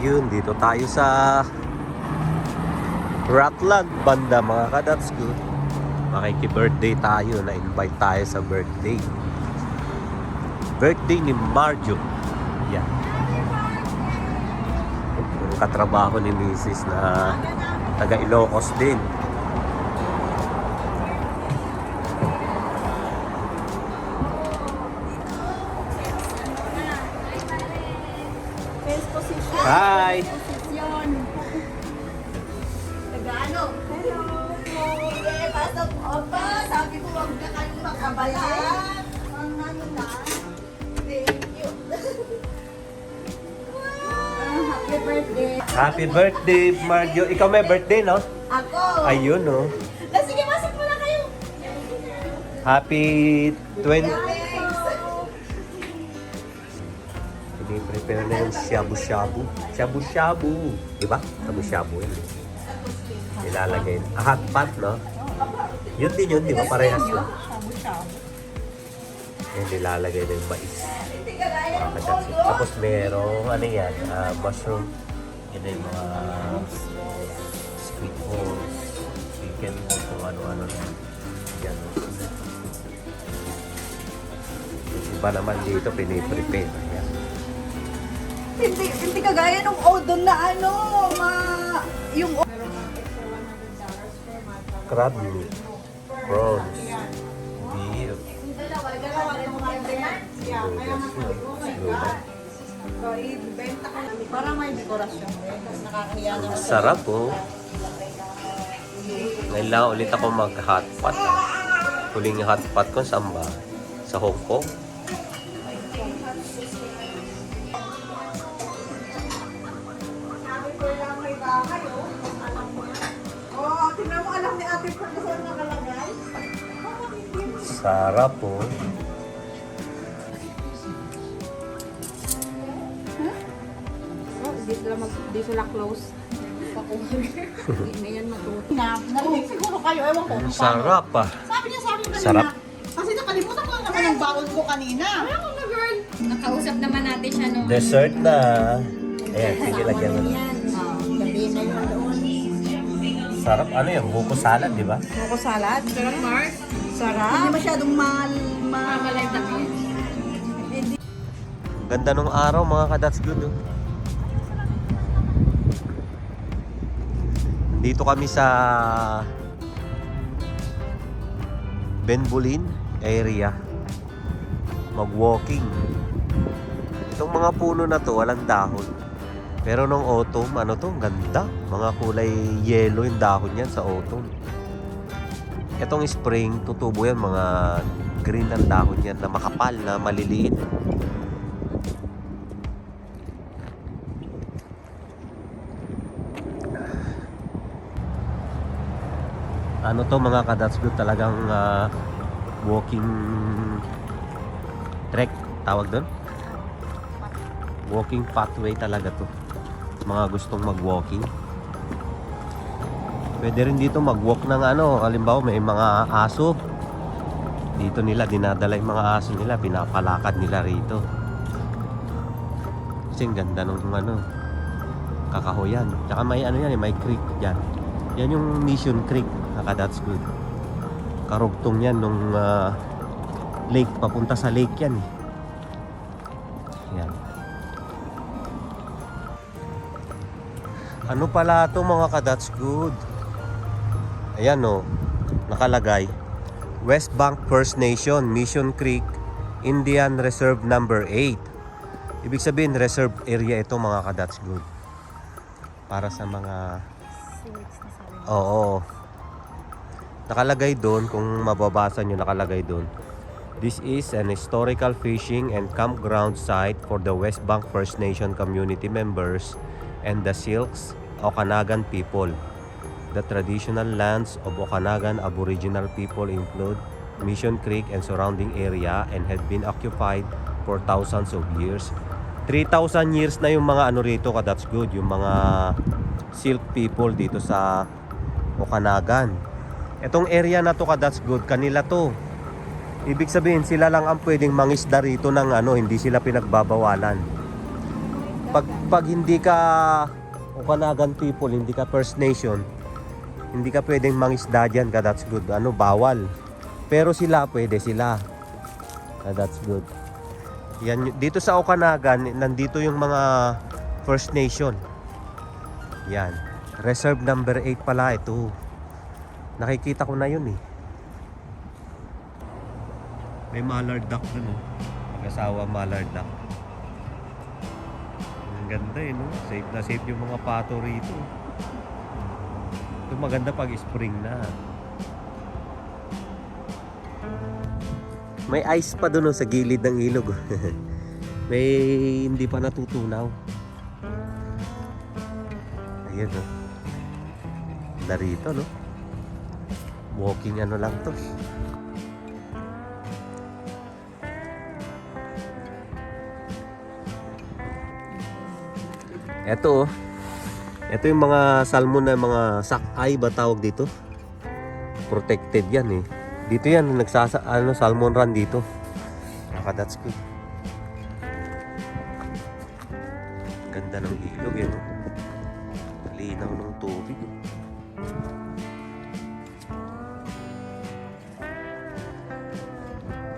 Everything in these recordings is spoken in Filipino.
Yun, dito tayo sa Ratland banda mga ka-that's good. Makiki-birthday tayo, na-invite tayo sa birthday. Birthday ni Marjo. Yan. Yung katrabaho ni Mrs. na taga Ilocos din. Hi! Taga-ano? Hello! Okay, pasok po pa. Sabi ko, huwag na kayo makabala. Ang ano na. Thank you. Happy birthday. Happy birthday, Marjo. Ikaw may birthday, no? Ako. Ayun, no? Sige, pasok mo na kayo. Happy 20... Thanks. Piniprepare na yung shabu-shabu. Shabu-shabu. Diba? Shabu-shabu yun. Nilalagay. Hot pot, no? Yun din yun, di ba? Parehas lang. Yan, nilalagay na yung mais. Tapos merong, ano yan, mushroom. Yan yung mga sweet balls, chicken balls, kung ano-ano na. Yan. Iba naman dito, piniprepare. Yan. Hindi kagaya nung odon na ano, yung Crab meat, prawns, beef, parang may dekorasyon. Tapos nakakahiya naman. sarap po. Ngayon lang ulit ako mag-hotpot. Huling hotpot ko saan ba? Sa Hong Kong. Oh, tingnan mo, alam ni Ate Fern na saan nakalagay. Sarap po. Di sila close. Hindi na yan matuto. Narinig siguro kayo, ewan ko. Sarap ah. Sabi niya sa akin kanina. Sarap. Kasi nakalimutan ko lang naman ang bawal ko kanina. Ayaw na girl. Nakausap naman natin siya nung... Dessert na. Ayan, sige lagyan mo. Yan. Gabi na yun doon. Sarap. Ano yung buko salad, di ba? Buko salad. Sarap, Mark. Hindi Sarap. masyadong Malay na ko. Ganda nung araw mga ka-that's good. Oh. Dito kami sa Benbulin area. Mag-walking. Itong mga puno na to, walang dahon. Pero nung autumn, ano to, ganda. Mga kulay yellow yung dahon yan sa autumn. Itong spring, tutubo yan, mga green ang dahon yan na makapal, na maliliit. Ano to mga ka-that's good, talagang walking trek, tawag doon? Walking pathway talaga to. Mga gustong mag-walking. Pwede rin dito mag-walk ng ano, halimbawa may mga aso. Dito nila dinadala yung mga aso nila, pinapalakad nila rito. Kasi ang ganda nung ano, kakahoyan. Tsaka may ano yan, may creek dyan. Yan yung Mission Creek, that's good. Karugtong yan nung lake, papunta sa lake yan. Yan. Ano pala ito mga ka-that's good? Ayan o, nakalagay. West Bank First Nation, Mission Creek, Indian Reserve number 8. Ibig sabihin, reserve area ito mga ka-that's good. Para sa mga... Oo. Nakalagay doon, kung mababasa nyo, nakalagay doon. This is an historical fishing and campground site for the West Bank First Nation community members and the Silks Okanagan people. The traditional lands of Okanagan Aboriginal people include Mission Creek and surrounding area and had been occupied for thousands of years. 3,000 years na yung mga ano rito, that's good, yung mga Silk people dito sa Okanagan. Itong area na to, that's good, kanila to. Ibig sabihin sila lang ang pwedeng mangisda rito ng ano, hindi sila pinagbabawalan. Pag hindi ka Okanagan people, hindi ka First Nation, hindi ka pwedeng mangisda dyan, that's good. Bawal. Pero sila, pwede sila. That's good. Yan, dito sa Okanagan, nandito yung mga First Nation. Yan. Reserve number 8 pala ito. Nakikita ko na yun eh. May mallard duck dun oh. Mag-asawa mallard duck. Ang ganda eh no. Safe na safe yung mga pato rito. Ito maganda pag spring na. May ice pa dun oh, sa gilid ng ilog. May hindi pa natutunaw. Ayun oh. Darito no. Walking ano lang to. Ito oh. Ito yung mga salmon na mga sakay ba tawag dito? Protected yan eh. Dito yan salmon run dito. That's good. Ganda ng ilog eh. Linaw ng tubig.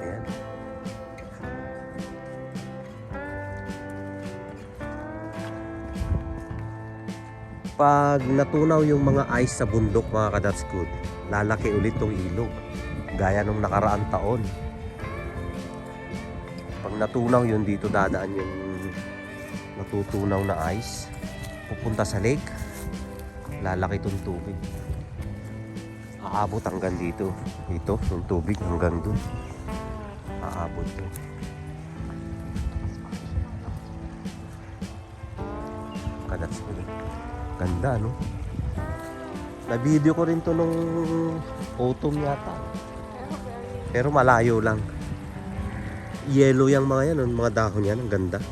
Ayan. Pag natunaw yung mga ice sa bundok mga ka-that's good, lalaki ulit tong ilog. Gaya nung nakaraang taon. Pag natunaw yun, dito dadaan yung natutunaw na ice. Pupunta sa lake. Lalaki tong tubig. Aabot hanggang dito. Ito, yung tubig hanggang dun. Aabot dun. Ka-that's good. Ganda, no? Na-video ko rin to nung autumn yata. Pero malayo lang. Yellow yung mga yan, mga dahon yan. Ang ganda.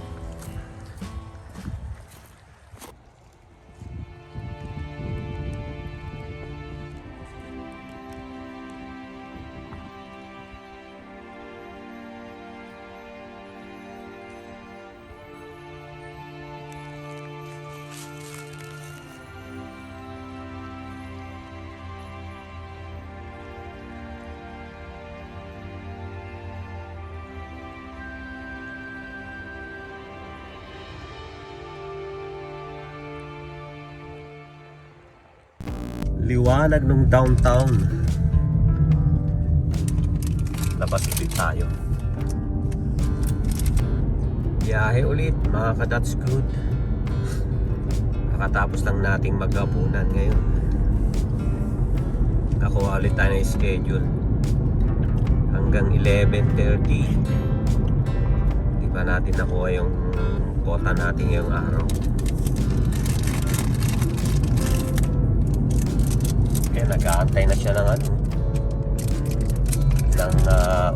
Liwanag ng downtown. Labas ulit tayo. Biyahe ulit mga ka-that's good. Nakatapos lang nating maghapunan ngayon. Nakuha ulit tayo ng schedule hanggang 11:30. Hindi pa natin nakuha yung quota natin ngayong araw. Nag-aantay na siya ng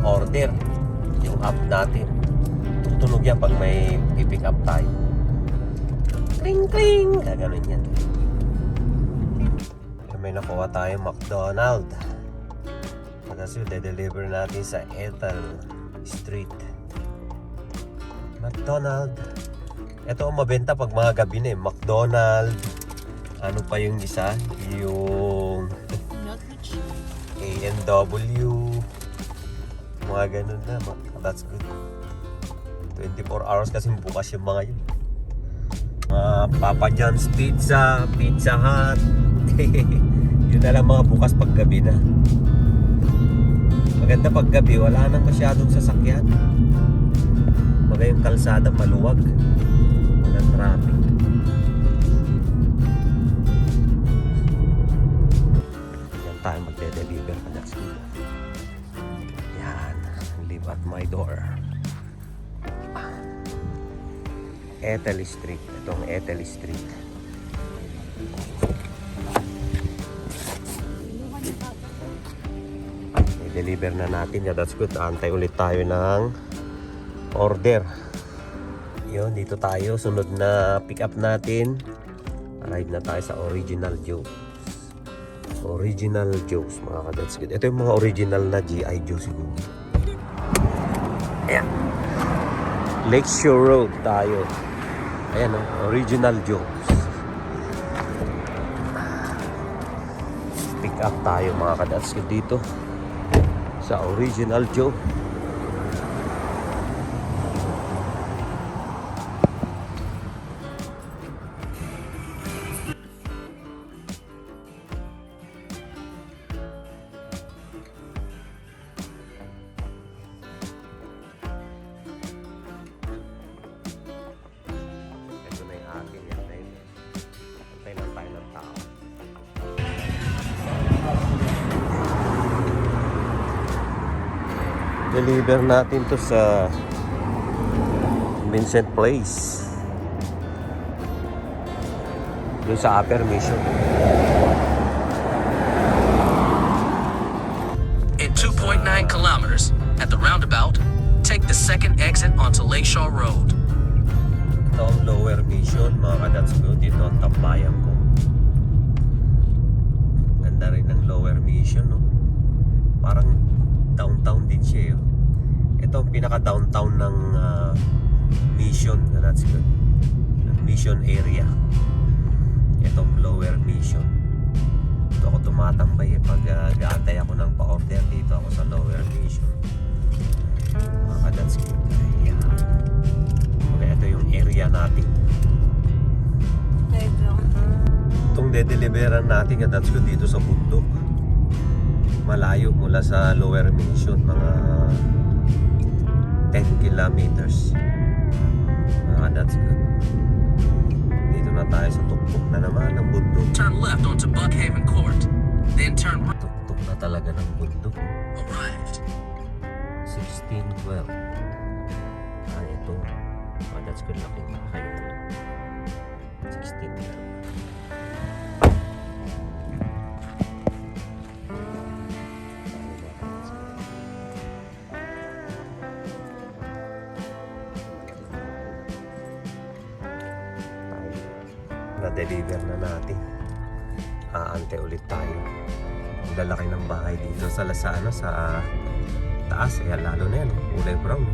order yung app natin. Tutunog yan pag may i-pick up tayo. Kling kling, gaganon yan. May nakuha tayo McDonald. Kasi de-deliver natin sa Ethel Street. McDonald. Ito ang mabenta pag mga gabi na eh. McDonald. Ano pa yung isa? Yung A&W. Mga ganun na. That's good. 24 hours kasi bukas yung mga yun. Papa John's Pizza, Pizza Hut. Yun na lang mga bukas pag gabi na. Maganda pag gabi, wala nang masyadong sasakyan. Mga yung kalsada maluwag. Walang traffic. Tayo magde-deliver ka next week. Yan, leave at my door. Ethel Street. Itong Ethel Street. I-deliver na natin. Yeah, that's good. Antay ulit tayo ng order. Yun, dito tayo. Sunod na pick up natin. Arrive na tayo sa Original Joe. Original Joe's mga ka-that's good. Ito yung mga original na G.I. Joe siguro. Ayan. Lakeshore Road tayo. Ayan o, Original Joe's. Pick up tayo mga kadatskid dito sa Original Joe. Ito na yung akin yan. Antay lang tayo ng tao. Deliver natin to sa Vincent Place. Doon sa Upper Mission. In 2.9 kilometers, at the roundabout, take the second exit onto Lakeshore Road. Ito ang Lower Mission, mga kadats ko. Dito ang tambayan ko. Ganda rin ng Lower Mission, no? Parang downtown din siya, eh. Ito ang pinaka-downtown ng Mission, kadats ko. Mission area. Itong Lower Mission. Dito ako tumatambay, eh. Pag gaantay ako ng pa-order, dito ako sa Lower Mission. Mga kadats ko. Ayan. Okay, ito yung area natin. Itong de-deliveran natin, kadats ko, dito sa bundok. Malayo mula sa Lower Mission, mga 10 kilometers. That's good. Dito na tayo sa tuktok na naman ng bundok. Turn left onto Buckhaven Court, then turn right. Tuktok na talaga ng bundok. Arrived. 1612. Ito. That's good. Laking bahay. 1612. Na-deliver na natin. Aante ulit tayo. Ang lalaki ng bahay dito sa Lasana, sa taas. Ayan, lalo na yan. Kulay brown.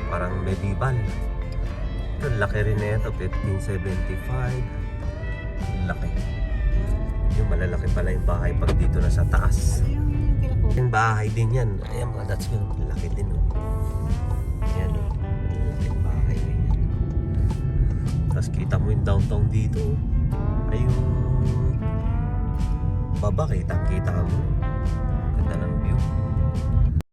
Parang medieval. Ito, laki rin na ito. 1575. Laki. Yung malalaki pala yung bahay pag dito na sa taas. Yung bahay din yan. Ayan mga that's good. Laki din. Ayan. Yung bahay din yan. Tapos kita mo yung downtown dito. Ay yung baba, kitang-kita mo.